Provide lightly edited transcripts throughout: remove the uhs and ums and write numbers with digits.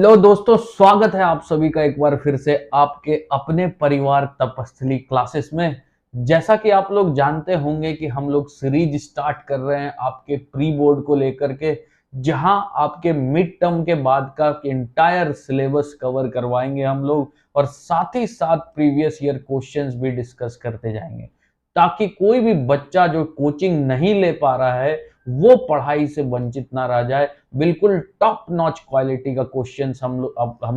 Hello दोस्तों, स्वागत है आप सभी का एक बार फिर से आपके अपने परिवार तपस्थली क्लासेस में। जैसा कि आप लोग जानते होंगे कि हम लोग सीरीज स्टार्ट कर रहे हैं आपके प्री बोर्ड को लेकर के, जहां आपके मिड टर्म के बाद का इंटायर सिलेबस कवर करवाएंगे हम लोग, और साथ ही साथ प्रीवियस ईयर क्वेश्चंस भी डिस्कस करते जाएंगे, ताकि कोई भी बच्चा जो कोचिंग नहीं ले पा रहा है वो पढ़ाई से वंचित ना रह जाए। बिल्कुल टॉप नॉच क्वालिटी का क्वेश्चंस हम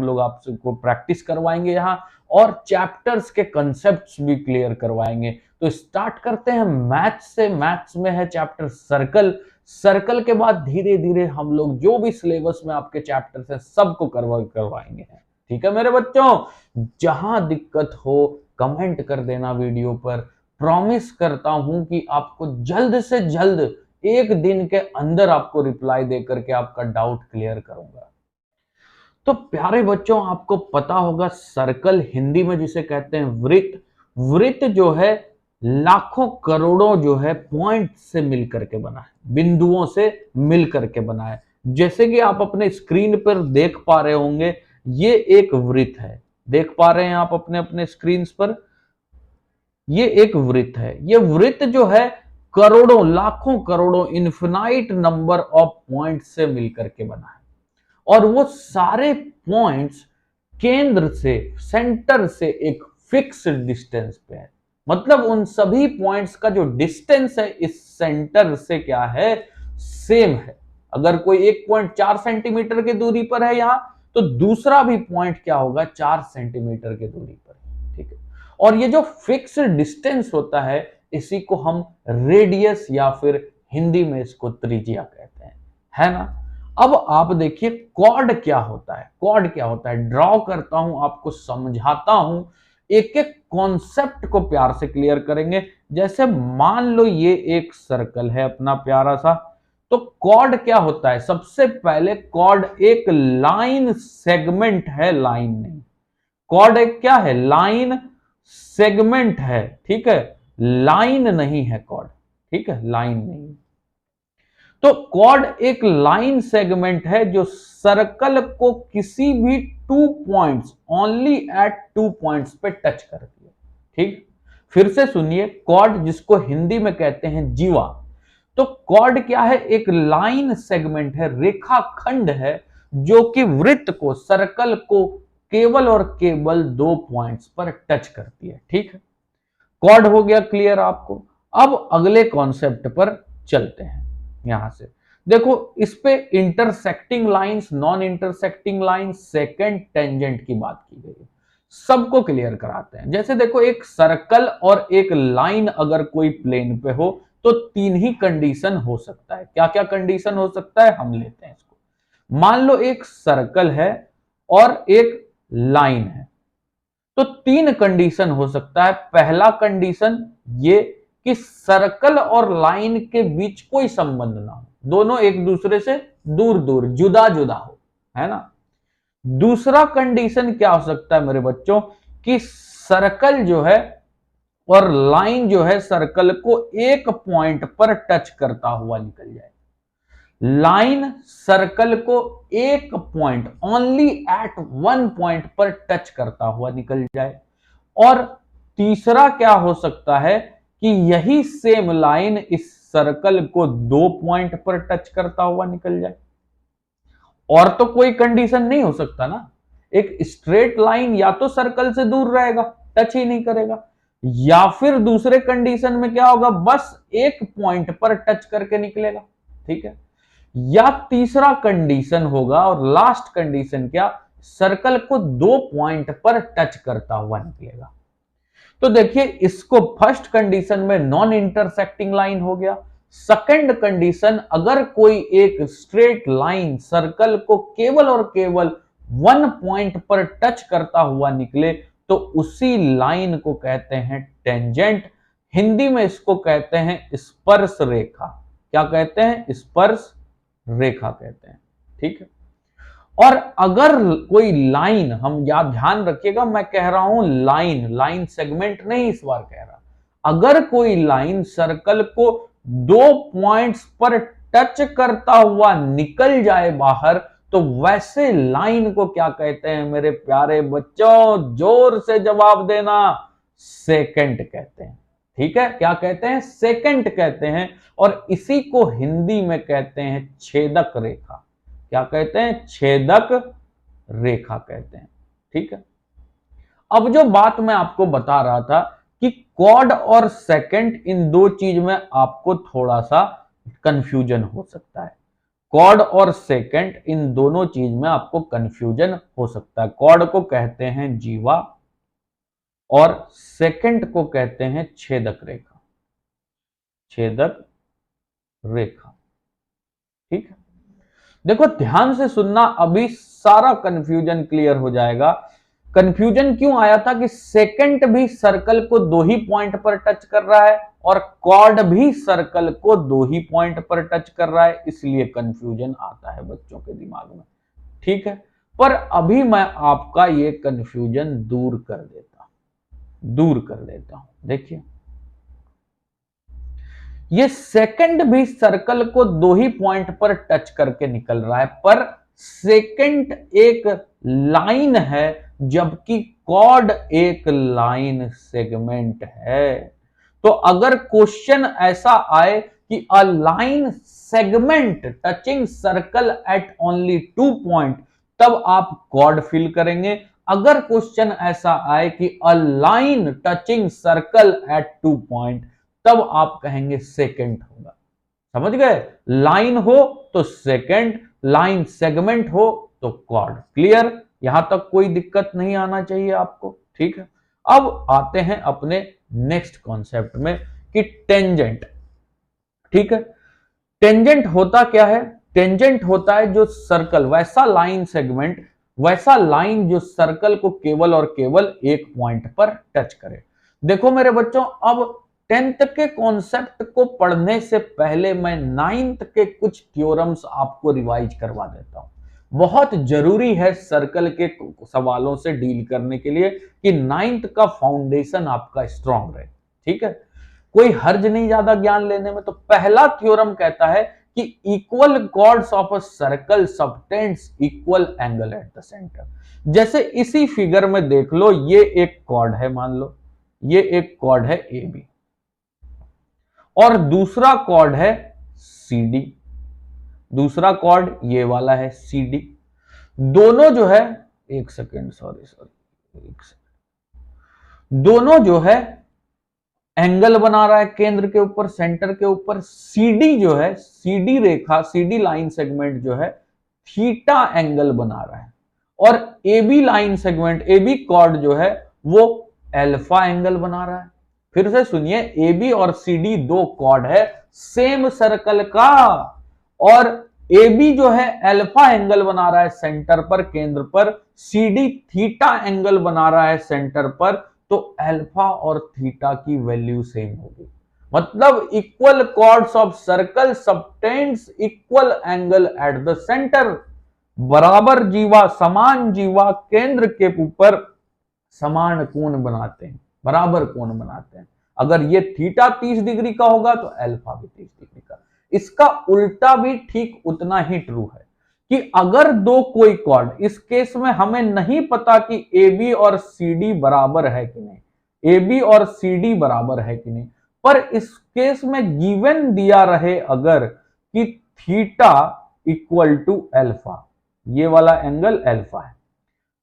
लोग आपको प्रैक्टिस करवाएंगे यहाँ, और चैप्टर्स के कंसेप्ट्स भी क्लियर करवाएंगे। तो स्टार्ट करते हैं मैथ्स से। मैथ्स में है चैप्टर सर्कल। सर्कल के बाद धीरे धीरे हम लोग जो भी सिलेबस में आपके चैप्टर्स हैं सबको करवाएंगे। ठीक है मेरे बच्चों, जहां दिक्कत हो कमेंट कर देना वीडियो पर। प्रॉमिस करता हूं कि आपको जल्द से जल्द एक दिन के अंदर आपको रिप्लाई देकर के आपका डाउट क्लियर करूंगा। तो प्यारे बच्चों, आपको पता होगा सर्कल हिंदी में जिसे कहते हैं वृत्त। वृत्त जो है लाखों करोड़ों जो है पॉइंट से मिलकर के बना है, बिंदुओं से मिलकर के बना है। जैसे कि आप अपने स्क्रीन पर देख पा रहे होंगे, ये एक वृत्त है। देख पा रहे हैं आप अपने अपने स्क्रीन पर, ये एक वृत्त है। ये वृत्त जो है करोड़ों लाखों करोड़ों इन्फिनाइट नंबर ऑफ पॉइंट से मिलकर के बना है, और वो सारे पॉइंट्स केंद्र से, सेंटर से एक फिक्स्ड डिस्टेंस पे है। मतलब उन सभी पॉइंट्स का जो डिस्टेंस है इस सेंटर से क्या है, सेम है। अगर कोई एक पॉइंट 4 सेंटीमीटर की दूरी पर है यहां, तो दूसरा भी पॉइंट क्या होगा, 4 सेंटीमीटर की दूरी पर। ठीक है, और ये जो फिक्स्ड डिस्टेंस होता है इसी को हम रेडियस या फिर हिंदी में इसको त्रिज्या कहते हैं, है ना। अब आप देखिए कॉर्ड क्या होता है। कॉर्ड क्या होता है, ड्रॉ करता हूं, आपको समझाता हूं, एक एक कॉन्सेप्ट को प्यार से क्लियर करेंगे। जैसे मान लो ये एक सर्कल है अपना प्यारा सा, तो कॉर्ड क्या होता है, सबसे पहले कॉर्ड एक लाइन सेगमेंट है, लाइन नहीं। कॉर्ड एक क्या है, लाइन सेगमेंट है। ठीक है, लाइन नहीं है कॉर्ड। ठीक है, लाइन नहीं। तो कॉर्ड एक लाइन सेगमेंट है जो सर्कल को किसी भी 2 पॉइंट्स, ओनली एट 2 पॉइंट्स पे टच करती है। ठीक, फिर से सुनिए, कॉर्ड जिसको हिंदी में कहते हैं जीवा। तो कॉर्ड क्या है, एक लाइन सेगमेंट है, रेखाखंड है, जो कि वृत्त को, सर्कल को केवल और केवल 2 पॉइंट्स पर टच करती है। ठीक है, कॉर्ड हो गया क्लियर आपको। अब अगले कॉन्सेप्ट पर चलते हैं। यहां से देखो, इस पे intersecting lines, non intersecting lines, second tangent की बात की गई है। सबको क्लियर कराते हैं। जैसे देखो, एक सर्कल और एक लाइन अगर कोई प्लेन पे हो तो 3 ही कंडीशन हो सकता है। क्या क्या कंडीशन हो सकता है, हम लेते हैं इसको। मान लो एक सर्कल है और एक लाइन है, तो 3 कंडीशन हो सकता है। पहला कंडीशन ये कि सर्कल और लाइन के बीच कोई संबंध ना हो, दोनों एक दूसरे से दूर दूर, जुदा जुदा हो, है ना। दूसरा कंडीशन क्या हो सकता है मेरे बच्चों, कि सर्कल जो है और लाइन जो है सर्कल को एक पॉइंट पर टच करता हुआ निकल जाए। लाइन सर्कल को एक पॉइंट, ओनली एट 1 पॉइंट पर टच करता हुआ निकल जाए। और तीसरा क्या हो सकता है कि यही सेम लाइन इस सर्कल को 2 पॉइंट पर टच करता हुआ निकल जाए। और तो कोई कंडीशन नहीं हो सकता ना। एक स्ट्रेट लाइन या तो सर्कल से दूर रहेगा, टच ही नहीं करेगा, या फिर दूसरे कंडीशन में क्या होगा, बस एक पॉइंट पर टच करके निकलेगा। ठीक है, या तीसरा कंडीशन होगा, और लास्ट कंडीशन क्या, सर्कल को 2 पॉइंट पर टच करता हुआ निकलेगा। तो देखिए, इसको फर्स्ट कंडीशन में नॉन इंटरसेक्टिंग लाइन हो गया। सेकंड कंडीशन, अगर कोई एक स्ट्रेट लाइन सर्कल को केवल और केवल 1 पॉइंट पर टच करता हुआ निकले, तो उसी लाइन को कहते हैं टेंजेंट। हिंदी में इसको कहते हैं स्पर्श रेखा। क्या कहते हैं, स्पर्श रेखा कहते हैं। ठीक है, और अगर कोई लाइन, हम याद ध्यान रखिएगा, मैं कह रहा हूं लाइन, लाइन सेगमेंट नहीं इस बार कह रहा। अगर कोई लाइन सर्कल को 2 पॉइंट्स पर टच करता हुआ निकल जाए बाहर, तो वैसे लाइन को क्या कहते हैं मेरे प्यारे बच्चों? जोर से जवाब देना। सेकंड कहते हैं। ठीक है, क्या कहते हैं? सेकंड कहते हैं। और इसी को हिंदी में कहते हैं छेदक रेखा। क्या कहते हैं? छेदक रेखा कहते हैं। ठीक है, अब जो बात मैं आपको बता रहा था कि कॉर्ड और सेकंड, इन दो चीज में आपको थोड़ा सा कंफ्यूजन हो सकता है। कॉर्ड और सेकंड, इन दोनों चीज में आपको कंफ्यूजन हो सकता है। कॉर्ड को कहते हैं जीवा और सेकंड को कहते हैं छेदक रेखा। छेदक रेखा। ठीक है, देखो ध्यान से सुनना, अभी सारा कंफ्यूजन क्लियर हो जाएगा। कंफ्यूजन क्यों आया था कि सेकंड भी सर्कल को दो ही पॉइंट पर टच कर रहा है और कॉर्ड भी सर्कल को दो ही पॉइंट पर टच कर रहा है, इसलिए कंफ्यूजन आता है बच्चों के दिमाग में। ठीक है, पर अभी मैं आपका ये कंफ्यूजन दूर कर देता हूं। देखिए, ये सेकंड भी सर्कल को दो ही पॉइंट पर टच करके निकल रहा है, पर सेकंड एक लाइन है जबकि कॉर्ड एक लाइन सेगमेंट है। तो अगर क्वेश्चन ऐसा आए कि a line segment touching circle eight only 2 point, तब आप कॉर्ड फिल करेंगे। अगर क्वेश्चन ऐसा आए कि a line touching circle eight 2 point, तब आप कहेंगे सेकंड होगा। समझ गए? लाइन हो तो सेकंड, लाइन सेगमेंट हो तो कॉर्ड। क्लियर? यहां तक कोई दिक्कत नहीं आना चाहिए आपको। ठीक है, अब आते हैं अपने नेक्स्ट कॉन्सेप्ट में कि टेंजेंट। ठीक है, टेंजेंट होता क्या है? टेंजेंट होता है जो सर्कल, वैसा लाइन सेगमेंट, वैसा लाइन जो सर्कल को केवल और केवल एक पॉइंट पर टच करे। देखो मेरे बच्चों, अब 10th के कॉन्सेप्ट को पढ़ने से पहले मैं 9th के कुछ थ्योरम्स आपको रिवाइज करवा देता हूं। बहुत जरूरी है सर्कल के सवालों से डील करने के लिए कि 9th का फाउंडेशन आपका स्ट्रांग रहे। ठीक है, कोई हर्ज नहीं ज्यादा ज्ञान लेने में। तो पहला थ्योरम कहता है कि equal chords of a circle subtends equal angle at the centre. जैसे इसी फिगर में देख लो, ये एक कॉर्ड है, मान लो ये एक कॉर्ड है ए बी और दूसरा कॉर्ड है सी डी। दूसरा कॉर्ड ये वाला है सी डी। दोनों जो है, एक सेकेंड, सॉरी, एक सेकेंड, दोनों जो है एंगल बना रहा है केंद्र के ऊपर, सेंटर के ऊपर। सीडी जो है, सीडी रेखा, सीडी लाइन सेगमेंट जो है थीटा एंगल बना रहा है, और AB line segment, AB chord जो है वो अल्फा एंगल बना रहा है। फिर से सुनिए, एबी और सीडी दो कॉर्ड है सेम सर्कल का, और एबी जो है अल्फा एंगल बना रहा है सेंटर पर, केंद्र पर। सीडी थीटा एंगल बना रहा है सेंटर पर। तो अल्फा और थीटा की वैल्यू सेम होगी। मतलब equal chords of circle subtends equal angle at the centre. बराबर जीवा, समान जीवा केंद्र के ऊपर समान कोण बनाते हैं, बराबर कोण बनाते हैं। अगर ये थीटा 30 डिग्री का होगा तो अल्फा भी 30 डिग्री का। इसका उल्टा भी ठीक उतना ही ट्रू है कि अगर दो कोई कॉर्ड, इस केस में हमें नहीं पता कि ए बी और सी डी बराबर है कि नहीं, ए बी और सी डी बराबर है कि नहीं, पर इस केस में गिवन दिया रहे अगर कि थीटा इक्वल टू अल्फा, ये वाला एंगल अल्फा है,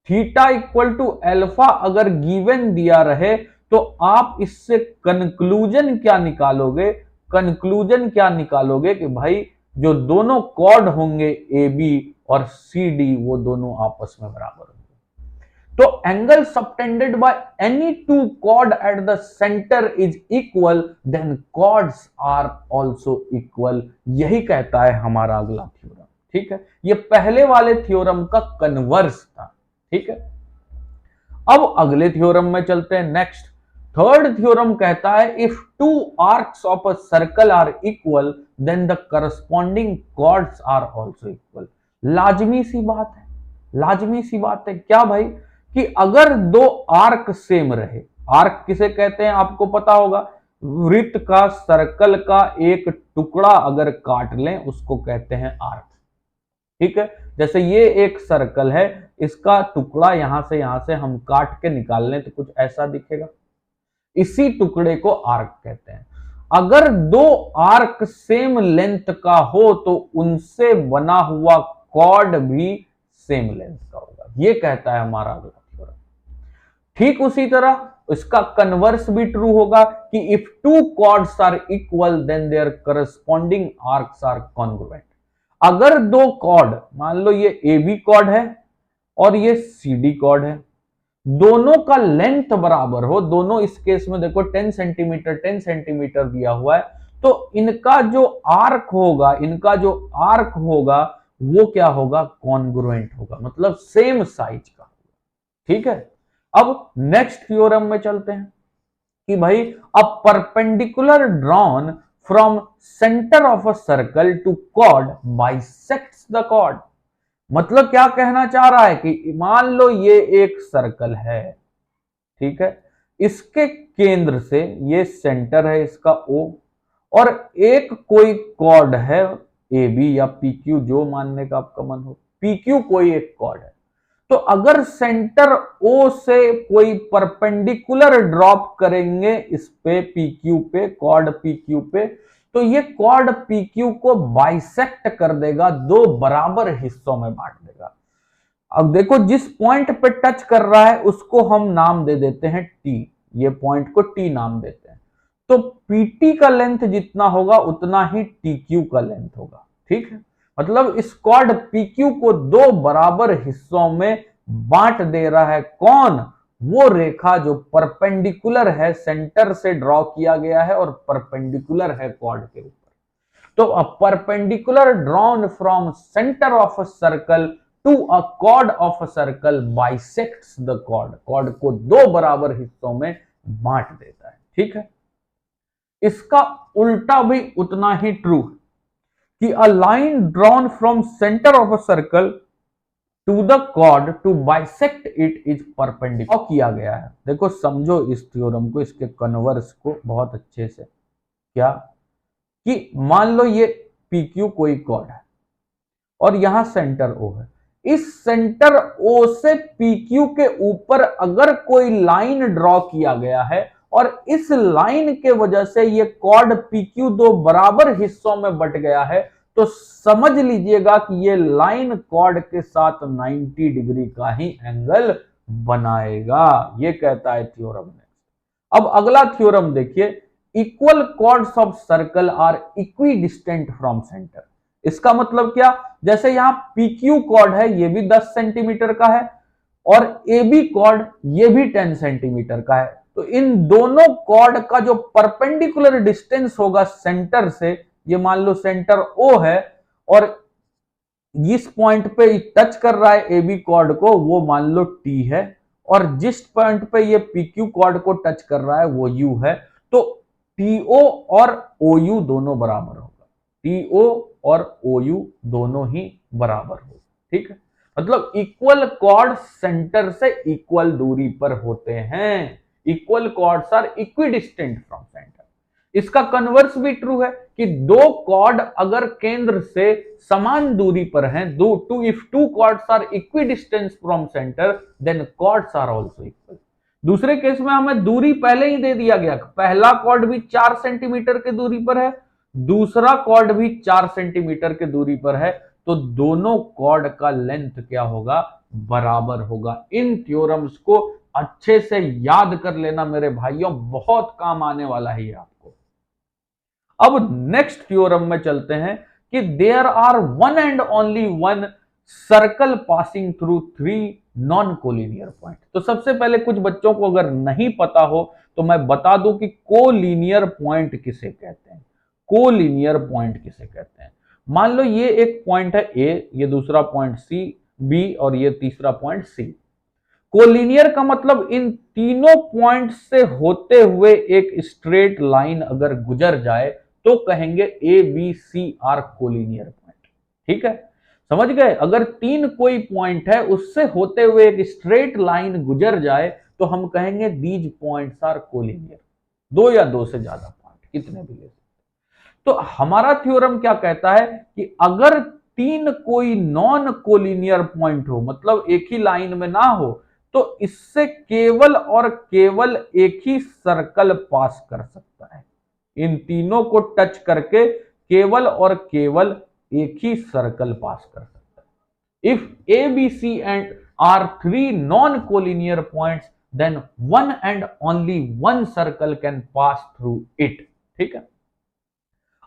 थीटा इक्वल टू अल्फा अगर गिवन दिया रहे, तो आप इससे कंक्लूजन क्या निकालोगे? कंक्लूजन क्या निकालोगे कि भाई जो दोनों कॉर्ड होंगे ए बी और सी डी, वो दोनों आपस में बराबर होंगे। तो angle subtended by any two chord at the centre is equal, then chords are also equal. यही कहता है हमारा अगला थ्योरम। ठीक है, ये पहले वाले थ्योरम का कन्वर्स था। ठीक है, अब अगले थ्योरम में चलते हैं। नेक्स्ट थर्ड थ्योरम कहता है if two arcs of a circle are equal then the corresponding chords are also equal. लाजमी सी बात है, लाजमी सी बात है। क्या भाई? कि अगर दो आर्क सेम रहे, आर्क किसे कहते हैं आपको पता होगा, वृत्त का, सर्कल का एक टुकड़ा अगर काट लें उसको कहते हैं आर्क। ठीक है, जैसे ये एक सर्कल है, इसका टुकड़ा यहां से हम काट के निकाल लें तो कुछ ऐसा दिखेगा। इसी टुकड़े को आर्क कहते हैं। अगर दो आर्क सेम लेंथ का हो तो उनसे बना हुआ कॉर्ड भी सेम लेंथ का होगा, ये कहता है हमारा अगला थ्योरम। ठीक उसी तरह इसका कन्वर्स भी ट्रू होगा कि if two chords are equal then their corresponding arcs are congruent. अगर दो कॉर्ड, मान लो ये ए बी कॉर्ड है और ये सी डी कॉर्ड है, दोनों का लेंथ बराबर हो, दोनों इस केस में देखो 10 सेंटीमीटर दिया हुआ है, तो इनका जो आर्क होगा वो क्या होगा, कॉन्ग्रुएंट होगा, मतलब सेम साइज का। ठीक है, अब नेक्स्ट थ्योरम में चलते हैं कि भाई a perpendicular drawn from centre of a circle to chord bisects the chord. मतलब क्या कहना चाह रहा है कि मान लो ये एक सर्कल है, ठीक है, इसके केंद्र से, ये सेंटर है इसका O, और एक कोई कॉर्ड है ए बी या पी क्यू, जो मानने का आपका मन हो, पी क्यू कोई एक कॉर्ड है। तो अगर सेंटर O से कोई परपेंडिकुलर ड्रॉप करेंगे इस पे पी क्यू पे, कॉर्ड पी क्यू पे, तो ये कॉर्ड पी क्यू को बाइसेक्ट कर देगा, दो बराबर हिस्सों में बांट देगा। अब देखो जिस पॉइंट पे टच कर रहा है उसको हम नाम दे देते हैं टी, ये पॉइंट को टी नाम देते हैं। तो पीटी का लेंथ जितना होगा उतना ही टी क्यू का लेंथ होगा। ठीक है, मतलब इस कॉर्ड पी क्यू को दो बराबर हिस्सों में बांट दे रहा है कौन, वो रेखा जो परपेंडिकुलर है, सेंटर से ड्रॉ किया गया है और परपेंडिकुलर है कॉर्ड के ऊपर। तो a perpendicular drawn from centre of a circle to a chord of a circle bisects the chord, chord को दो बराबर हिस्सों में बांट देता है। ठीक है, इसका उल्टा भी उतना ही ट्रू है कि a line drawn from centre of a circle to the chord to bisect it is perpendicular किया गया है। देखो समझो इस थ्योरम को, इसके कन्वर्स को बहुत अच्छे से। क्या कि मान लो ये पी क्यू कोई कॉर्ड है और यहां सेंटर O है, इस सेंटर O से पी क्यू के ऊपर अगर कोई लाइन ड्रॉ किया गया है और इस लाइन के वजह से ये कॉर्ड पी क्यू दो बराबर हिस्सों में बट गया है, तो समझ लीजिएगा कि ये लाइन कॉर्ड के साथ 90 डिग्री का ही एंगल बनाएगा, ये कहता है थ्योरम ने। अब अगला थ्योरम देखिए, equal chords of circle are equidistant from centre. इसका मतलब क्या, जैसे यहां पी क्यू कॉर्ड है, ये भी 10 सेंटीमीटर का है, और ए बी कॉर्ड ये भी 10 सेंटीमीटर का है, तो इन दोनों कॉर्ड का जो परपेंडिकुलर डिस्टेंस होगा सेंटर से, ये मान लो सेंटर O है और जिस पॉइंट पे टच कर रहा है ए बी कॉर्ड को वो मान लो T है, और जिस पॉइंट पे ये पी क्यू कॉर्ड को टच कर रहा है वो U है, तो TO और OU दोनों बराबर होगा, TO और OU दोनों ही बराबर होगा। ठीक है, मतलब इक्वल कॉर्ड सेंटर से इक्वल दूरी पर होते हैं, equal chords are equidistant from centre. इसका कन्वर्स भी ट्रू है कि दो कॉर्ड अगर केंद्र से समान दूरी पर हैं, if two chords are equidistant from centre then chords are also equal. दूसरे केस में हमें दूरी पहले ही दे दिया गया, पहला कॉर्ड भी 4 सेंटीमीटर की दूरी पर है, दूसरा कॉर्ड भी 4 सेंटीमीटर की दूरी पर है, तो दोनों कॉर्ड का लेंथ क्या होगा, बराबर होगा। इन थ्योरम्स को अच्छे से याद कर लेना मेरे भाइयों, बहुत काम आने वाला है ये आपको। अब नेक्स्ट थ्योरम में चलते हैं कि there are one and only one circle passing through 3 non collinear point. तो सबसे पहले कुछ बच्चों को अगर नहीं पता हो तो मैं बता दूं कि कोलिनियर पॉइंट किसे कहते हैं। कोलिनियर पॉइंट किसे कहते हैं, मान लो ये एक पॉइंट है A, ये दूसरा पॉइंट C, B और ये तीसरा पॉइंट C। कोलिनियर का मतलब इन तीनों पॉइंट से होते हुए एक स्ट्रेट लाइन अगर गुजर जाए तो कहेंगे ABC आर कोलिनियर पॉइंट। ठीक है, समझ गए, अगर तीन कोई पॉइंट है उससे होते हुए एक स्ट्रेट लाइन गुजर जाए तो हम कहेंगे दीज पॉइंट्स आर कोलिनियर, दो या दो से ज्यादा पॉइंट कितने भी ले सकते। तो हमारा थ्योरम क्या कहता है कि अगर तीन कोई नॉन कोलिनियर पॉइंट हो, मतलब एक ही लाइन में ना हो, तो इससे केवल और केवल एक ही सर्कल पास कर सकता है। इन तीनों को टच करके केवल और केवल एक ही सर्कल पास कर सकता है। If A B C and are three non collinear points, then one and only one circle can pass through it. ठीक है,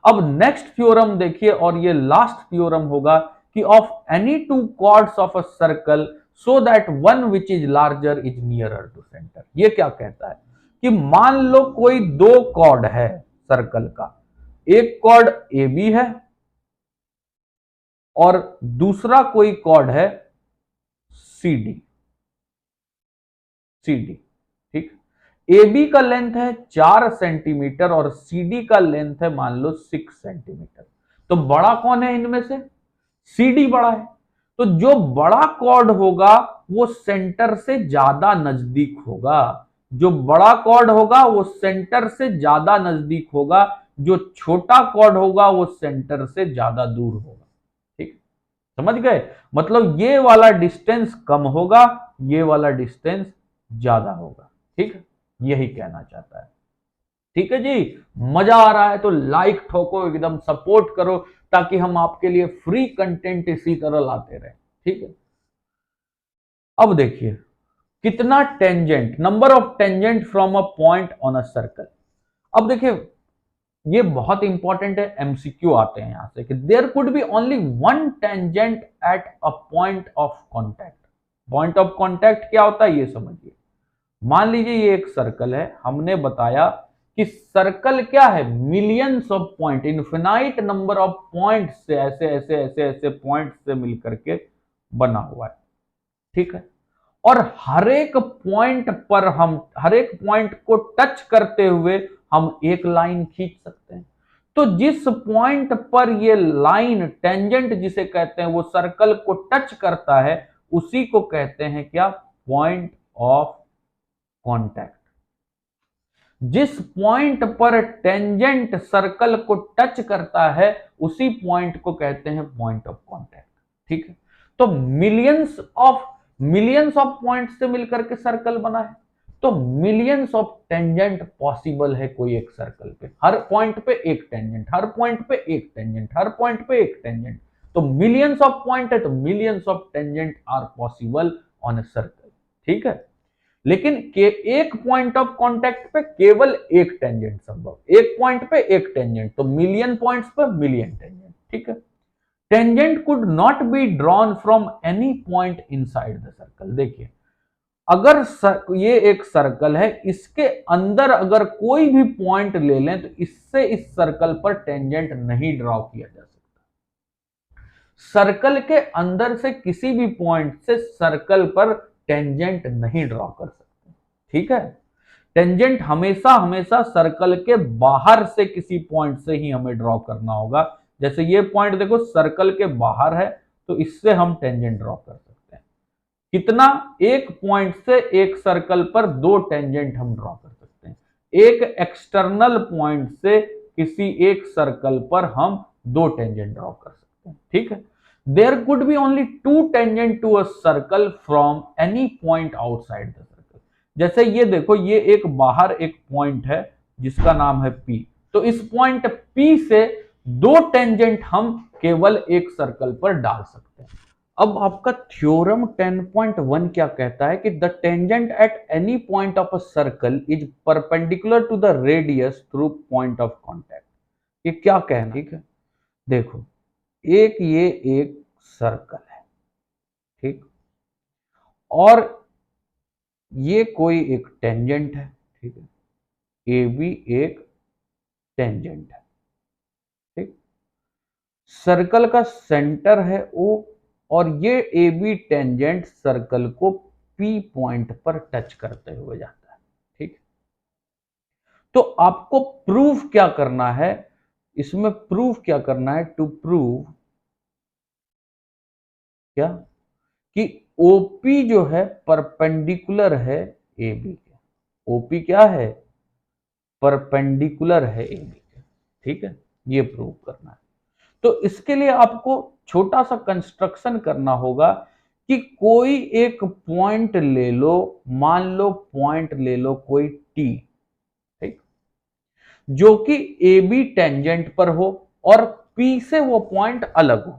अब नेक्स्ट थ्योरम देखिए, और ये लास्ट थ्योरम होगा कि of any two chords of a circle so that one which is larger is nearer to centre. ये क्या कहता है कि मान लो कोई दो कॉर्ड है सर्कल का, एक कॉर्ड ए बी है और दूसरा कोई कॉर्ड है सी डी। ठीक, ए बी का लेंथ है 4 सेंटीमीटर और सी डी का लेंथ है मान लो 6 सेंटीमीटर। तो बड़ा कौन है इनमें से? सी डी बड़ा है। तो जो बड़ा कॉर्ड होगा वो सेंटर से ज्यादा नजदीक होगा। जो बड़ा कॉर्ड होगा वो सेंटर से ज्यादा नजदीक होगा, जो छोटा कॉर्ड होगा वो सेंटर से ज्यादा दूर होगा। ठीक, समझ गए? मतलब ये वाला डिस्टेंस कम होगा, ये वाला डिस्टेंस ज्यादा होगा। ठीक है, यही कहना चाहता है। ठीक है जी, मजा आ रहा है तो लाइक ठोको, एकदम सपोर्ट करो, ताकि हम आपके लिए फ्री कंटेंट इसी तरह लाते रहे। ठीक है, अब देखिए कितना tangent, number of tangent from a point on a circle. अब देखिए ये बहुत इंपॉर्टेंट है, एमसीक्यू आते हैं यहां से कि there could be only one tangent at a point of contact. Point of contact क्या होता है ये समझिए। मान लीजिए ये एक सर्कल है, हमने बताया कि सर्कल क्या है, millions of point, infinite number of point से ऐसे ऐसे ऐसे ऐसे पॉइंट से मिलकर के बना हुआ है। ठीक है, और हर एक पॉइंट पर हम हर एक पॉइंट को टच करते हुए हम एक लाइन खींच सकते हैं। तो जिस पॉइंट पर ये लाइन टेंजेंट जिसे कहते हैं वो सर्कल को टच करता है, उसी को कहते हैं क्या? Point of contact. जिस पॉइंट पर टेंजेंट सर्कल को टच करता है उसी पॉइंट को कहते हैं पॉइंट ऑफ कांटेक्ट। ठीक है, तो मिलियंस ऑफ पॉइंट से मिलकर के सर्कल बना है, तो मिलियंस ऑफ टेंजेंट पॉसिबल है कोई एक सर्कल पे, हर पॉइंट पे एक टेंजेंट, हर पॉइंट पे एक टेंजेंट, हर पॉइंट पे एक टेंजेंट। तो मिलियंस ऑफ पॉइंट है तो millions of tangent are possible on a circle. ठीक है, लेकिन एक पॉइंट ऑफ कांटेक्ट पे केवल एक टेंजेंट संभव, एक पॉइंट पे एक टेंजेंट, तो मिलियन पॉइंट्स पे मिलियन टेंजेंट। ठीक है, tangent could not be drawn from any point inside the circle. देखिए अगर ये एक सर्कल है, इसके अंदर अगर कोई भी पॉइंट ले लें तो इससे इस सर्कल पर टेंजेंट नहीं ड्रॉ किया जा सकता। सर्कल के अंदर से किसी भी पॉइंट से सर्कल पर टेंजेंट नहीं ड्रॉ कर सकते। ठीक है, टेंजेंट हमेशा हमेशा सर्कल के बाहर से किसी पॉइंट से ही हमें ड्रॉ करना होगा। जैसे ये पॉइंट देखो सर्कल के बाहर है, तो इससे हम टेंजेंट ड्रॉ कर सकते हैं। कितना? एक पॉइंट से एक सर्कल पर दो टेंजेंट हम ड्रॉ कर सकते हैं। एक एक्सटर्नल पॉइंट से किसी एक सर्कल पर हम दो टेंजेंट ड्रॉ कर सकते हैं। ठीक है, there could be only two tangent to a circle from any point outside the circle। जैसे ये देखो, ये एक बाहर एक पॉइंट है जिसका नाम है P, तो इस पॉइंट P से दो टेंजेंट हम केवल एक सर्कल पर डाल सकते हैं। अब आपका थ्योरम 10.1 क्या कहता है कि the tangent at any point of a circle is perpendicular to the radius through point of contact. ये क्या कहना? ठीक है, देखो ये एक सर्कल है, ठीक, और ये कोई एक टेंजेंट है। ठीक है, ए बी एक टेंजेंट है। ठीक, सर्कल का सेंटर है O और ये ए बी टेंजेंट सर्कल को P पॉइंट पर टच करते हुए जाता है। ठीक, तो आपको प्रूफ क्या करना है इसमें? प्रूफ क्या करना है? टू प्रूव क्या कि ओपी जो है परपेंडिकुलर है ए बी के। ओपी क्या है? परपेंडिकुलर है ए बी के। ठीक है, ये प्रूव करना है। तो इसके लिए आपको छोटा सा कंस्ट्रक्शन करना होगा कि कोई एक पॉइंट ले लो, मान लो पॉइंट ले लो कोई टी, ठीक, जो कि ए बी टेंजेंट पर हो और पी से वो पॉइंट अलग हो,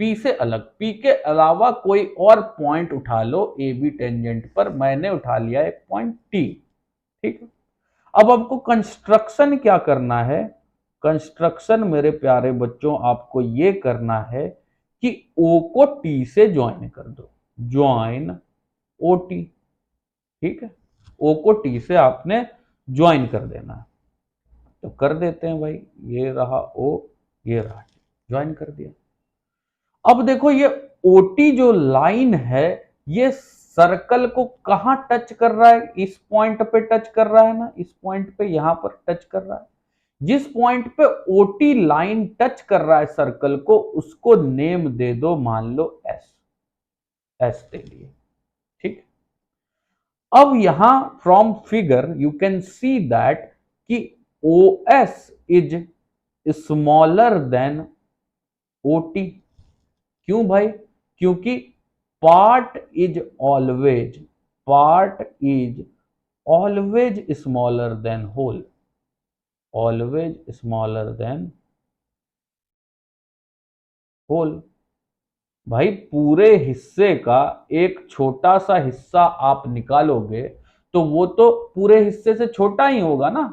पी से अलग, पी के अलावा कोई और पॉइंट उठा लो ए बी टेंजेंट पर, मैंने उठा लिया एक पॉइंट टी, ठीक है। अब आपको कंस्ट्रक्शन क्या करना है, कंस्ट्रक्शन मेरे प्यारे बच्चों आपको ये करना है कि ओ को टी से ज्वाइन कर दो, ज्वाइन ओ टी, ठीक है, ओ को टी से आपने ज्वाइन कर देना है। तो कर देते हैं भाई, ये रहा ओ, ये रहा टी, ज्वाइन कर दिया। अब देखो ये ओटी जो लाइन है ये सर्कल को कहां टच कर रहा है, इस पॉइंट पे टच कर रहा है ना, इस पॉइंट पे यहां पर टच कर रहा है। जिस पॉइंट पे ओटी लाइन टच कर रहा है सर्कल को, उसको नेम दे दो, मान लो एस, एस दे दिए, ठीक। अब यहां from figure you can see that कि O S is smaller than O T. क्यों भाई? क्योंकि part is always, part is always smaller than whole, always smaller than whole. भाई पूरे हिस्से का एक छोटा सा हिस्सा आप निकालोगे तो वो तो पूरे हिस्से से छोटा ही होगा ना।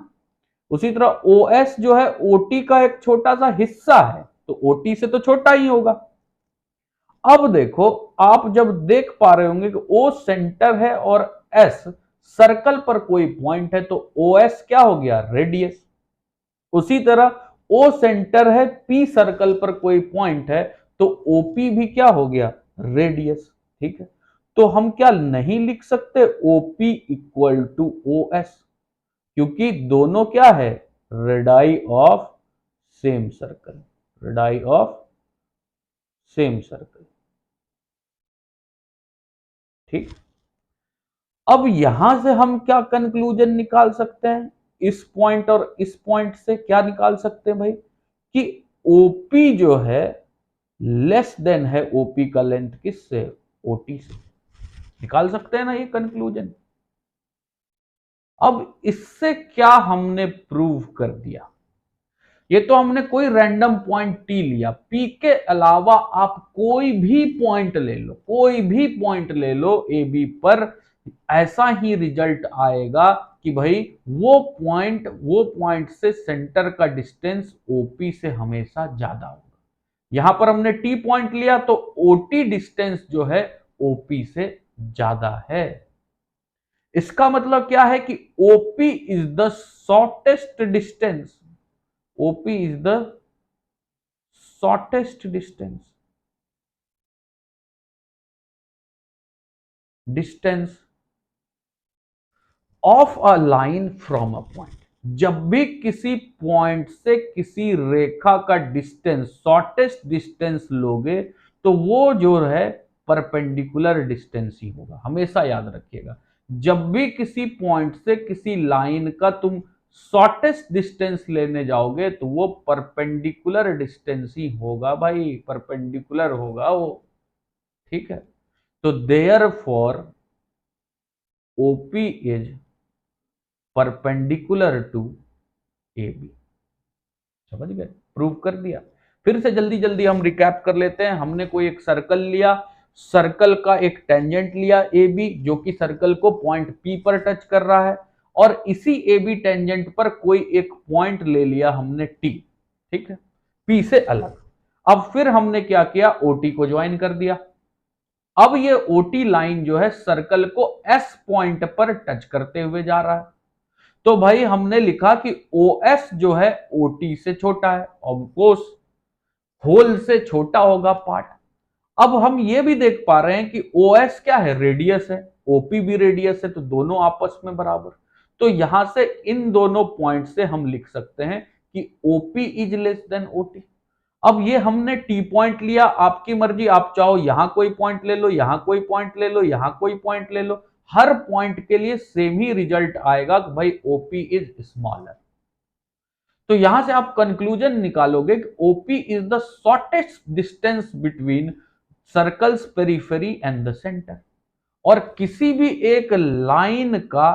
उसी तरह ओ एस जो है ओटी का एक छोटा सा हिस्सा है, तो ओटी से तो छोटा ही होगा। अब देखो, आप जब देख पा रहे होंगे कि ओ सेंटर है और एस सर्कल पर कोई पॉइंट है, तो ओ एस क्या हो गया? रेडियस। उसी तरह ओ सेंटर है, पी सर्कल पर कोई पॉइंट है, तो ओपी भी क्या हो गया? रेडियस, ठीक है। तो हम क्या नहीं लिख सकते OP equal to O S, क्योंकि दोनों क्या है? Radii of same circle, radii of same circle, ठीक। अब यहां से हम क्या कंक्लूजन निकाल सकते हैं? इस पॉइंट और इस पॉइंट से क्या निकाल सकते हैं भाई? कि ओपी जो है लेस देन है ओपी का लेंथ किससे? ओटी से। निकाल सकते हैं ना ये कंक्लूजन। अब इससे क्या हमने प्रूव कर दिया? ये तो हमने कोई रैंडम पॉइंट टी लिया, पी के अलावा आप कोई भी पॉइंट ले लो, कोई भी पॉइंट ले लो ए बी पर, ऐसा ही रिजल्ट आएगा कि भाई वो पॉइंट से सेंटर का डिस्टेंस ओपी से हमेशा ज्यादा होगा। यहां पर हमने टी पॉइंट लिया तो ओटी डिस्टेंस जो है ओपी से ज्यादा है। इसका मतलब क्या है कि OP is the shortest distance, OP is the shortest distance, distance of a line from a point. जब भी किसी पॉइंट से किसी रेखा का डिस्टेंस, शॉर्टेस्ट डिस्टेंस लोगे, तो वो जो है परपेंडिकुलर डिस्टेंस ही होगा, हमेशा याद रखिएगा। जब भी किसी पॉइंट से किसी लाइन का तुम शॉर्टेस्ट डिस्टेंस लेने जाओगे तो वो परपेंडिकुलर डिस्टेंस ही होगा भाई, परपेंडिकुलर होगा वो, ठीक है। तो therefore OP is perpendicular to A B. समझ गए? प्रूव कर दिया। फिर से जल्दी जल्दी हम रिकैप कर लेते हैं। हमने कोई एक सर्कल लिया, सर्कल का एक टेंजेंट लिया ए बी, जो कि सर्कल को पॉइंट पी पर टच कर रहा है, और इसी ए बी टेंजेंट पर कोई एक पॉइंट ले लिया हमने टी, ठीक है, पी से अलग। अब फिर हमने क्या किया? ओटी को ज्वाइन कर दिया। अब ये ओटी लाइन जो है सर्कल को एस पॉइंट पर टच करते हुए जा रहा है, तो भाई हमने लिखा कि ओ एस जो है ओटी से छोटा है, ऑफकोर्स होल से छोटा होगा पार्ट। अब हम ये भी देख पा रहे हैं कि ओ एस क्या है? रेडियस है, ओपी भी रेडियस है, तो दोनों आपस में बराबर। तो यहां से इन दोनों पॉइंट से हम लिख सकते हैं कि OP is less than OT. अब ये हमने टी पॉइंट लिया, आपकी मर्जी, आप चाहो यहां कोई पॉइंट ले लो, यहां कोई पॉइंट ले लो, यहां कोई पॉइंट ले लो, हर पॉइंट के लिए सेम ही रिजल्ट आएगा कि भाई ओपी इज स्मॉलर। तो यहां से आप कंक्लूजन निकालोगे कि OP is the shortest distance between circle's periphery and the centre, और किसी भी एक लाइन का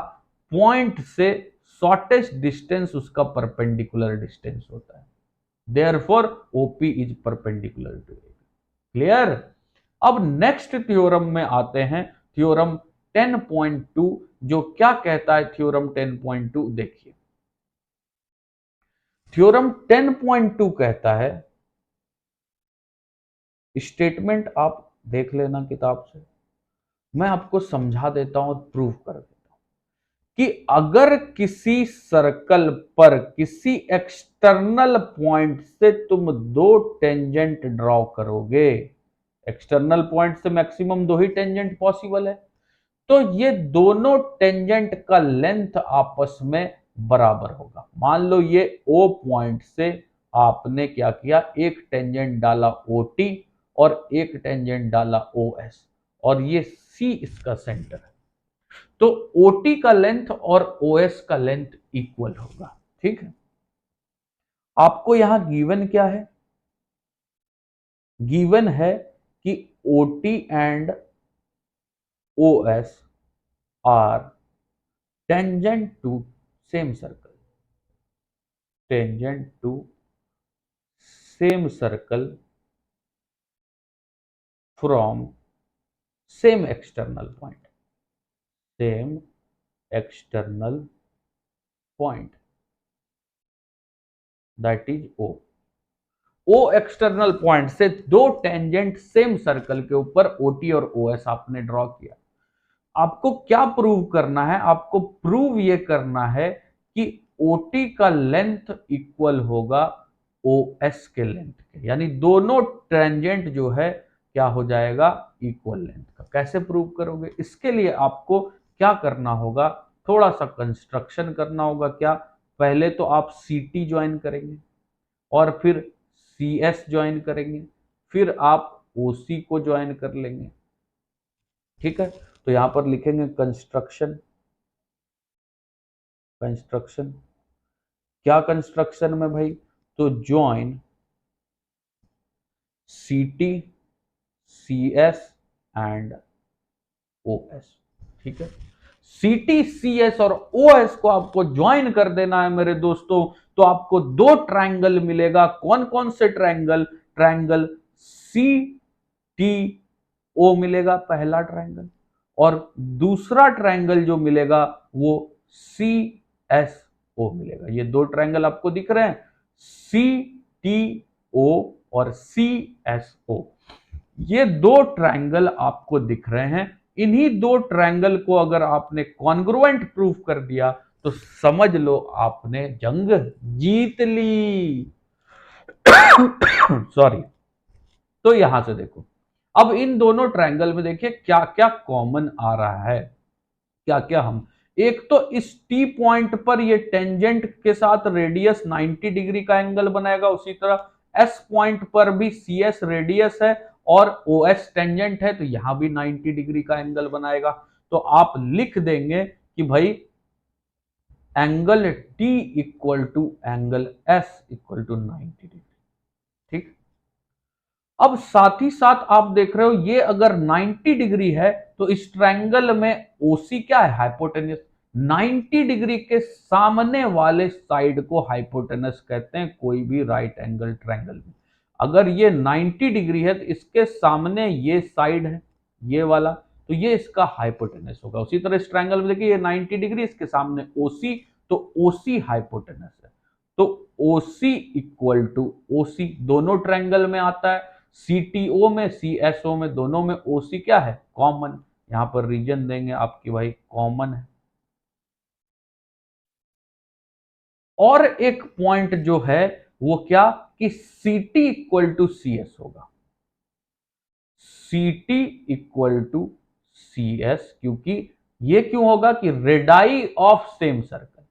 पॉइंट से शॉर्टेस्ट डिस्टेंस उसका परपेंडिकुलर डिस्टेंस होता है, therefore OP is perpendicular to A. Clear? अब नेक्स्ट थ्योरम में आते हैं, थ्योरम 10.2, जो क्या कहता है थ्योरम 10.2 देखिए। थ्योरम 10.2 कहता है, स्टेटमेंट आप देख लेना किताब से, मैं आपको समझा देता हूं, प्रूव कर देता हूं कि अगर किसी सर्कल पर किसी एक्सटर्नल पॉइंट से तुम दो टेंजेंट ड्रॉ करोगे, एक्सटर्नल पॉइंट से मैक्सिमम दो ही टेंजेंट पॉसिबल है, तो ये दोनों टेंजेंट का लेंथ आपस में बराबर होगा। मान लो ये O पॉइंट से आपने क्या किया, एक टेंजेंट डाला OT और एक टेंजेंट डाला OS, और ये C इसका सेंटर है, तो OT का लेंथ और OS का लेंथ इक्वल होगा। ठीक है, आपको यहां गिवन क्या है? गिवन है कि OT and OS are tangent to same circle, tangent to same circle from same external point, same external point, that is O। O external point से दो टेंजेंट सेम सर्कल के ऊपर OT और OS आपने draw किया। आपको क्या prove करना है? आपको प्रूव ये करना है कि OT का लेंथ इक्वल होगा OS के लेंथ के, यानी दोनों टेंजेंट जो है क्या हो जाएगा, इक्वल लेंथ का। कैसे प्रूव करोगे? इसके लिए आपको क्या करना होगा, थोड़ा सा कंस्ट्रक्शन करना होगा। क्या? पहले तो आप CT ज्वाइन करेंगे और फिर CS ज्वाइन करेंगे, फिर आप OC को ज्वाइन कर लेंगे। ठीक है, तो यहां पर लिखेंगे कंस्ट्रक्शन। कंस्ट्रक्शन क्या कंस्ट्रक्शन में भाई? तो join CT, CS and OS। ठीक है, CT, CS और OS को आपको ज्वाइन कर देना है मेरे दोस्तों, तो आपको दो ट्रायंगल मिलेगा। कौन कौन से ट्रायंगल? ट्रायंगल CTO मिलेगा पहला ट्रायंगल, और दूसरा ट्रायंगल जो मिलेगा वो CSO मिलेगा। ये दो ट्रायंगल आपको दिख रहे हैं, CTO और CSO, ये दो ट्रायंगल आपको दिख रहे हैं। इन्हीं दो ट्रायंगल को अगर आपने कॉन्ग्रुएंट प्रूफ कर दिया तो समझ लो आपने जंग जीत ली। सॉरी। तो यहां से देखो, अब इन दोनों ट्रायंगल में देखिए क्या क्या कॉमन आ रहा है, क्या क्या हम, एक तो इस T पॉइंट पर ये टेंजेंट के साथ रेडियस 90 डिग्री का एंगल बनाएगा, उसी तरह S पॉइंट पर भी CS रेडियस है और OS टेंजेंट है, तो यहां भी 90 डिग्री का एंगल बनाएगा। तो आप लिख देंगे कि भाई angle T equal to angle S equal to 90 degree. ठीक, अब साथ ही साथ आप देख रहे हो ये अगर 90 डिग्री है तो इस ट्रायंगल में OC क्या है? हाइपोटेनस। 90 डिग्री के सामने वाले साइड को हाइपोटेनस कहते हैं कोई भी राइट एंगल ट्रायंगल में। अगर ये 90 डिग्री है तो इसके सामने ये साइड है, ये वाला, तो ये इसका हाइपोटेनस होगा। उसी तरह इस ट्रायंगल में देखिए ये 90 डिग्री, इसके सामने OC, तो OC हाइपोटेनस है। तो OC इक्वल टू OC दोनों ट्रायंगल में आता है, CTO में CSO में, दोनों में OC क्या है? कॉमन। यहां पर रीजन देंगे आपकी भाई कॉमन है। और एक पॉइंट जो है वो क्या कि CT इक्वल टू CS होगा, CT इक्वल टू CS, क्योंकि ये क्यों होगा कि रेडाई ऑफ सेम सर्कल,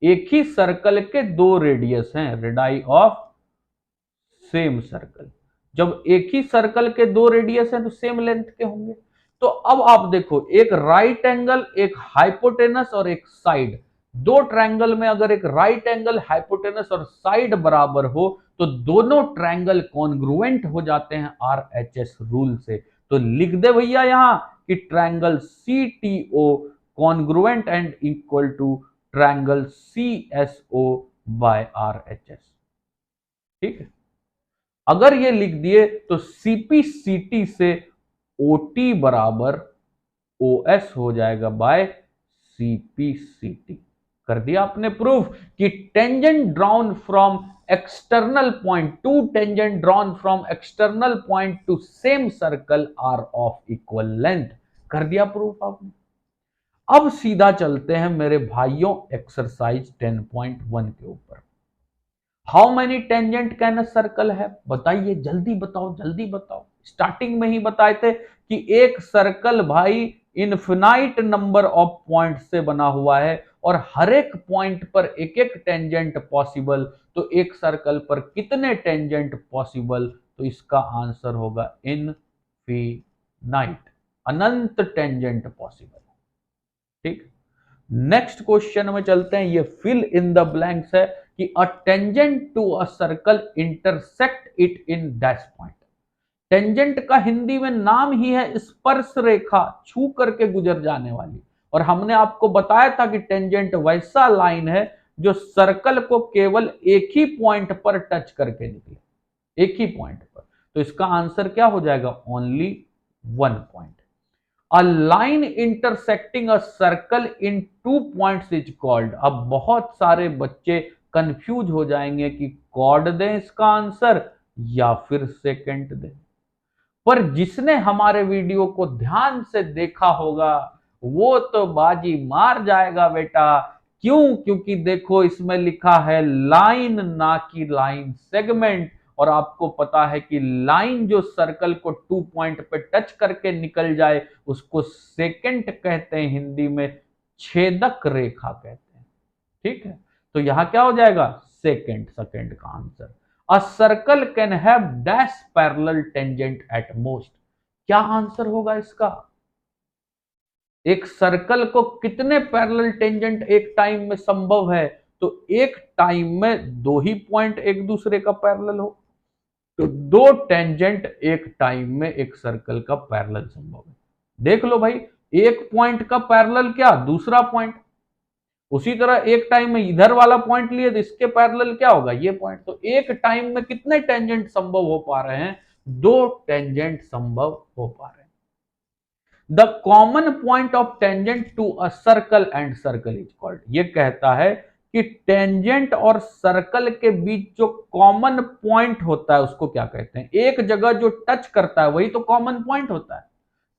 एक ही सर्कल के दो रेडियस हैं, रेडाई ऑफ सेम सर्कल। जब एक ही सर्कल के दो रेडियस हैं तो सेम लेंथ के होंगे। तो अब आप देखो, एक राइट एंगल, एक हाइपोटेनस और एक साइड, दो ट्रायंगल में अगर एक राइट एंगल, हाइपोटेनस और साइड बराबर हो तो दोनों ट्रायंगल कॉन्ग्रुएंट हो जाते हैं आरएचएस रूल से। तो लिख दे भैया यहां कि triangle CTO congruent and equal to triangle CSO by RHS. ठीक है, अगर ये लिख दिए तो सीपीसीटी से ओटी बराबर ओएस हो जाएगा बाय सीपीसीटी। कर दिया आपने प्रूफ कि tangent drawn from external point to tangent drawn from external point to same circle are of equal length. कर दिया प्रूफ आपने। अब सीधा चलते हैं मेरे भाइयों एक्सरसाइज 10.1 के ऊपर। How many tangent can a circle है, बताइए, जल्दी बताओ जल्दी बताओ। स्टार्टिंग में ही बताए थे कि एक सर्कल भाई इनफिनाइट नंबर ऑफ पॉइंट से बना हुआ है और हर एक पॉइंट पर एक एक टेंजेंट पॉसिबल। तो एक सर्कल पर कितने टेंजेंट पॉसिबल? तो इसका आंसर होगा इनफिनाइट, अनंत टेंजेंट पॉसिबल। ठीक, नेक्स्ट क्वेश्चन में चलते हैं। ये फिल इन द ब्लैंक्स है कि a tangent to a circle intersect it in dash point. Tangent का हिंदी में नाम ही है स्पर्श रेखा, छू करके गुजर जाने वाली। और हमने आपको बताया था कि टेंजेंट वैसा लाइन है जो सर्कल को केवल एक ही पॉइंट पर टच करके निकले, एक ही पॉइंट पर। तो इसका आंसर क्या हो जाएगा? Only one point. A line intersecting a circle in two points is called. अब बहुत सारे बच्चे कंफ्यूज हो जाएंगे कि कॉर्ड दें इसका आंसर या फिर सेकेंड दें। पर जिसने हमारे वीडियो को ध्यान से देखा होगा वो तो बाजी मार जाएगा बेटा। क्यों? क्योंकि देखो इसमें लिखा है लाइन, ना कि लाइन सेगमेंट। और आपको पता है कि लाइन जो सर्कल को टू पॉइंट पे टच करके निकल जाए उसको सेकेंड कहते हैं, हिंदी में छेदक रेखा कहते हैं। ठीक है, तो यहां क्या हो जाएगा? सेकेंड, सेकेंड का answer. A circle can have dash parallel tangent at most. क्या आंसर होगा इसका? एक सर्कल को कितने पैरेलल टेंजेंट एक टाइम में संभव है? तो एक टाइम में दो ही पॉइंट एक दूसरे का पैरेलल हो, तो दो टेंजेंट एक टाइम में एक सर्कल का पैरेलल संभव है। देख लो भाई, एक पॉइंट का पैरेलल क्या? दूसरा पॉइंट। उसी तरह एक टाइम में इधर वाला पॉइंट लिए तो इसके पैरेलल क्या होगा? ये पॉइंट। तो एक टाइम में कितने टेंजेंट संभव हो पा रहे हैं? दो टेंजेंट संभव हो पा रहे हैं। The common point of tangent to a circle and circle is called. ये कहता है कि टेंजेंट और सर्कल के बीच जो कॉमन पॉइंट होता है उसको क्या कहते हैं? एक जगह जो टच करता है वही तो कॉमन पॉइंट होता है।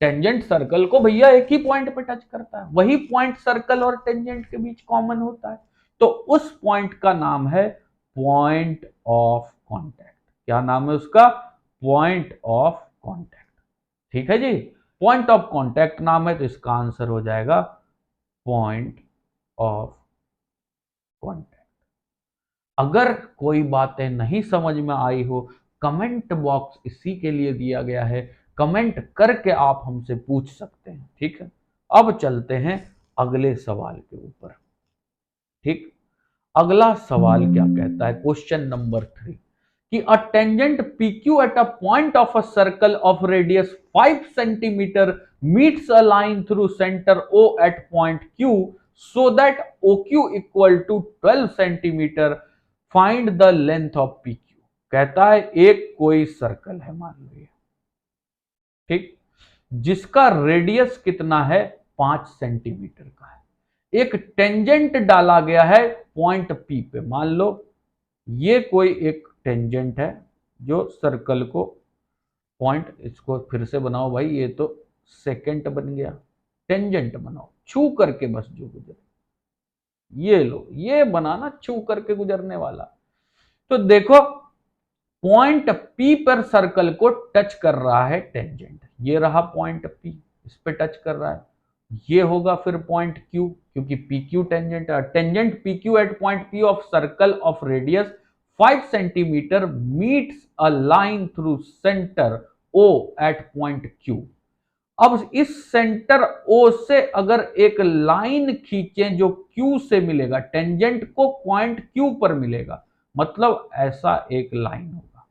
टेंजेंट सर्कल को भैया एक ही पॉइंट पे टच करता है, वही पॉइंट सर्कल और टेंजेंट के बीच कॉमन होता है। तो उस पॉइंट का नाम है पॉइंट ऑफ कांटेक्ट। क्या नाम है उसका? Point of contact. ठीक है जी, पॉइंट ऑफ कांटेक्ट नाम है, तो इसका आंसर हो जाएगा पॉइंट ऑफ कांटेक्ट। अगर कोई बातें नहीं समझ में आई हो, कमेंट बॉक्स इसी के लिए दिया गया है, कमेंट करके आप हमसे पूछ सकते हैं। ठीक है, अब चलते हैं अगले सवाल के ऊपर। ठीक, अगला सवाल क्या कहता है? क्वेश्चन नंबर 3 कि a tangent PQ at a point of a circle of radius 5 centimetre meets a line through centre O at point Q so that OQ equal to 12 centimetre, find the length of PQ। कहता है एक कोई circle है, मान लो ये, ठीक, जिसका radius कितना है? 5 सेंटीमीटर का है। एक टेंजेंट डाला गया है पॉइंट P पे। मान लो ये कोई एक टेंजेंट है जो सर्कल को पॉइंट, इसको फिर से बनाओ भाई, ये तो सेकेंड बन गया, टेंजेंट बनाओ छू करके बस जो गुजरे, ये लो, ये बनाना छू करके गुजरने वाला। तो देखो पॉइंट P पर सर्कल को टच कर रहा है टेंजेंट, ये रहा पॉइंट P, इस पे टच कर रहा है। ये होगा फिर पॉइंट Q, क्योंकि PQ टेंजेंट है। Tangent PQ at point P of circle of radius 5 centimetre meets a line through centre O at point Q। अब इस सेंटर O से अगर एक लाइन खींचें जो Q से मिलेगा, टेंजेंट को पॉइंट Q पर मिलेगा, मतलब ऐसा एक लाइन होगा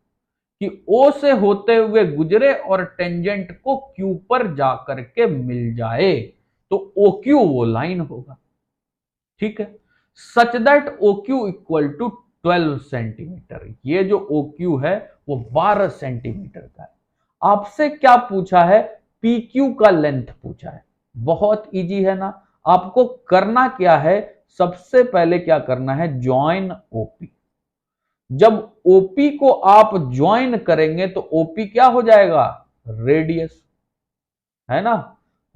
कि O से होते हुए गुजरे और टेंजेंट को Q पर जाकर के मिल जाए, तो OQ वो लाइन होगा। ठीक है, such that OQ equal to 12 centimetre. ये जो OQ है वो 12 सेंटीमीटर का है। आपसे क्या पूछा है? PQ का लेंथ पूछा है। बहुत इजी है ना। आपको करना क्या है? सबसे पहले क्या करना है? Join OP। जब OP को आप ज्वाइन करेंगे तो OP क्या हो जाएगा? रेडियस, है ना।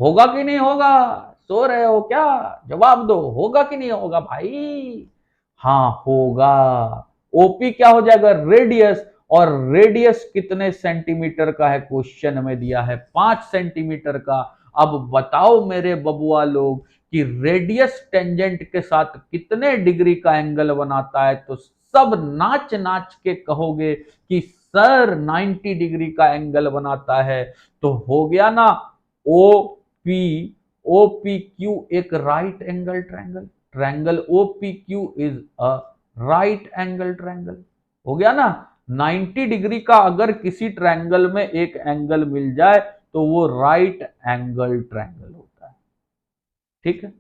होगा कि नहीं होगा? सो रहे हो क्या? जवाब दो, होगा कि नहीं होगा भाई? हाँ होगा। ओपी क्या हो जाएगा? रेडियस। और रेडियस कितने सेंटीमीटर का है? क्वेश्चन में दिया है 5 सेंटीमीटर का। अब बताओ मेरे बबुआ लोग कि रेडियस टेंजेंट के साथ कितने डिग्री का एंगल बनाता है? तो सब नाच नाच के कहोगे कि सर 90 डिग्री का एंगल बनाता है। तो हो गया ना, OPQ एक right angle triangle. Triangle OPQ is a right angle triangle. हो गया ना। 90 डिग्री का अगर किसी ट्रायंगल में एक एंगल मिल जाए तो वो राइट एंगल ट्रायंगल होता है। ठीक है।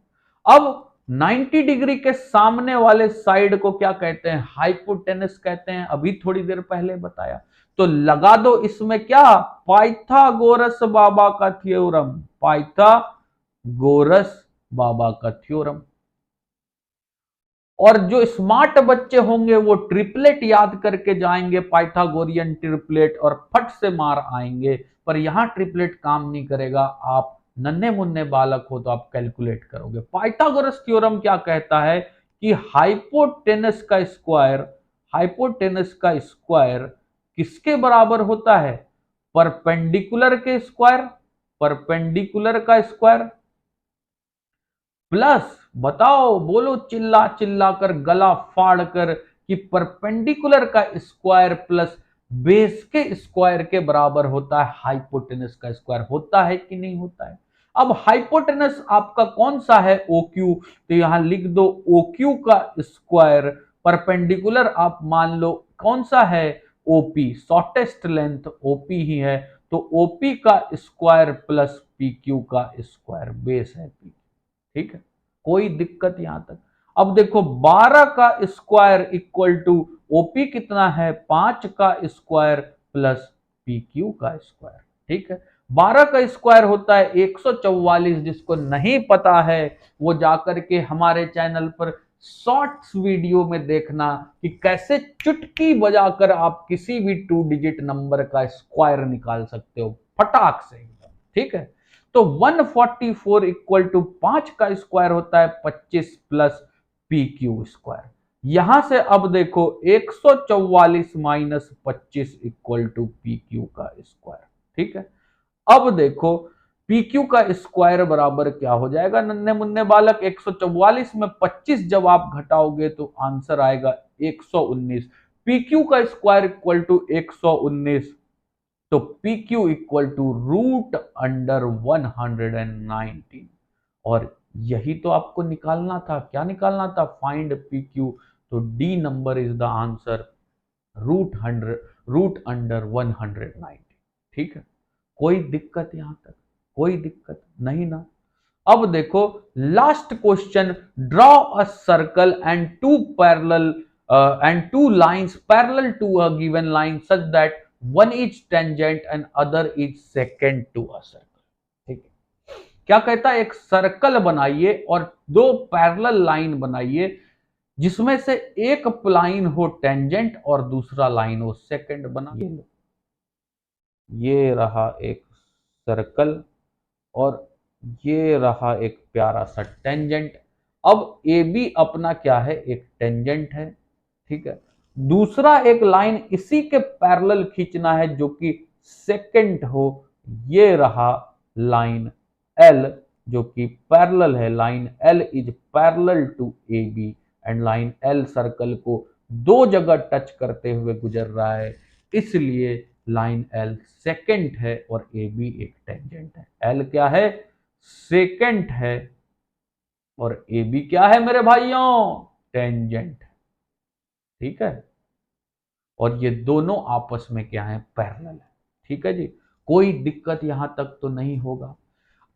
अब 90 डिग्री के सामने वाले साइड को क्या कहते हैं? हाइपोटेनस कहते हैं। अभी थोड़ी देर पहले बताया। तो लगा दो इसमें क्या? पाइथागोरस बाबा का थ्योरम। पाइथागोरस बाबा का थ्योरम। और जो स्मार्ट बच्चे होंगे वो ट्रिपलेट याद करके जाएंगे, पाइथागोरियन ट्रिपलेट, और फट से मार आएंगे। पर यहां ट्रिपलेट काम नहीं करेगा। आप नन्हे मुन्ने बालक हो तो आप कैलकुलेट करोगे। पाइथागोरस थ्योरम क्या कहता है कि हाइपोटेनस का स्क्वायर किसके बराबर होता है? परपेंडिकुलर के स्क्वायर, परपेंडिकुलर का स्क्वायर प्लस, बताओ बोलो चिल्ला चिल्ला कर, गला फाड़ कर, कि परपेंडिकुलर का स्क्वायर प्लस बेस के स्क्वायर के बराबर होता है हाइपोटेनस का स्क्वायर। होता है कि नहीं होता है? अब हाइपोटेनस आपका कौन सा है? OQ। तो यहां लिख दो OQ का स्क्वायर। परपेंडिकुलर आप मान लो कौन सा है? OP। शॉर्टेस्ट लेंथ OP ही है। तो OP का स्क्वायर प्लस PQ का स्क्वायर, बेस है P। ठीक है, कोई दिक्कत यहां तक? अब देखो 12 का स्क्वायर इक्वल टू OP कितना है? 5 का स्क्वायर प्लस PQ का स्क्वायर। ठीक है, 12 का स्क्वायर होता है 144। जिसको नहीं पता है वो जाकर के हमारे चैनल पर शॉर्ट्स वीडियो में देखना कि कैसे चुटकी बजाकर आप किसी भी 2 डिजिट नंबर का स्क्वायर निकाल सकते हो फटाक से एकदम। ठीक है, तो 144 इक्वल टू 5 का स्क्वायर होता है 25 प्लस PQ स्क्वायर। यहां से अब देखो 144 माइनस 25 इक्वल टू PQ का स्क्वायर। ठीक है, अब देखो PQ का स्क्वायर बराबर क्या हो जाएगा नन्हे मुन्ने बालक? 144 में 25 जब आप घटाओगे तो आंसर आएगा 119। PQ का स्क्वायर इक्वल टू 119। तो PQ equal to root under 119। और यही तो आपको निकालना था। क्या निकालना था? Find PQ। तो D number is the answer, root under 119। ठीक है, कोई दिक्कत यहां तक? कोई दिक्कत नहीं ना। अब देखो last question. Draw a circle and two lines parallel to a given line such that one is tangent and other is secant to a circle। ठीक है, क्या कहता है? एक सर्कल बनाइए और 2 पैरेलल लाइन बनाइए जिसमें से एक लाइन हो टेंजेंट और दूसरा लाइन हो सेकेंड। बना ये लो, ये रहा एक सर्कल और ये रहा एक प्यारा सा टेंजेंट। अब ए बी अपना क्या है? एक टेंजेंट है। ठीक है, दूसरा एक लाइन इसी के पैरेलल खींचना है जो कि सेकेंड हो। ये रहा लाइन एल जो कि पैरेलल है। Line L is parallel to A B and line L circle को 2 जगह टच करते हुए गुजर रहा है, इसलिए लाइन एल सेकेंट है और ए बी एक टेंजेंट है। एल क्या है? सेकेंट है और ए बी क्या है मेरे भाइयों? टेंजेंट। ठीक है, और ये दोनों आपस में क्या है? पैरेलल है। ठीक है जी, कोई दिक्कत यहां तक तो नहीं होगा।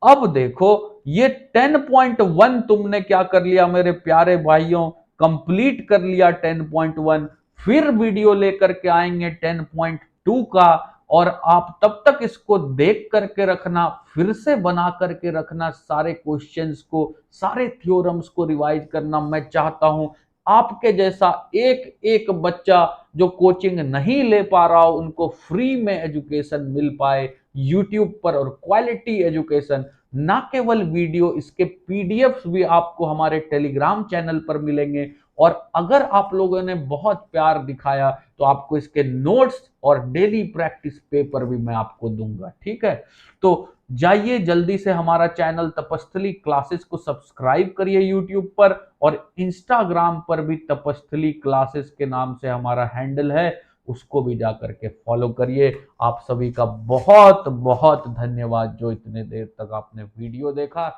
अब देखो ये 10.1 तुमने क्या कर लिया मेरे प्यारे भाइयों? कंप्लीट कर लिया 10.1। फिर वीडियो लेकर के आएंगे 10.2 का, और आप तब तक इसको देख करके रखना, फिर से बना करके रखना सारे क्वेश्चंस को, सारे थ्योरम्स को रिवाइज करना। मैं चाहता हूं आपके जैसा एक एक बच्चा जो कोचिंग नहीं ले पा रहा हो उनको फ्री में एजुकेशन मिल पाए यूट्यूब पर, और क्वालिटी एजुकेशन। ना केवल वीडियो, इसके पीडीएफ्स भी आपको हमारे टेलीग्राम चैनल पर मिलेंगे। और अगर आप लोगों ने बहुत प्यार दिखाया तो आपको इसके नोट्स और डेली प्रैक्टिस पेपर भी मैं आपको दूंगा। ठीक है, तो जाइए जल्दी से हमारा चैनल तपस्थली क्लासेस को सब्सक्राइब करिए यूट्यूब पर, और इंस्टाग्राम पर भी तपस्थली क्लासेस के नाम से हमारा हैंडल है, उसको भी जा करके फॉलो करिए। आप सभी का बहुत बहुत धन्यवाद जो इतने देर तक आपने वीडियो देखा।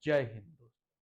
जय हिंद।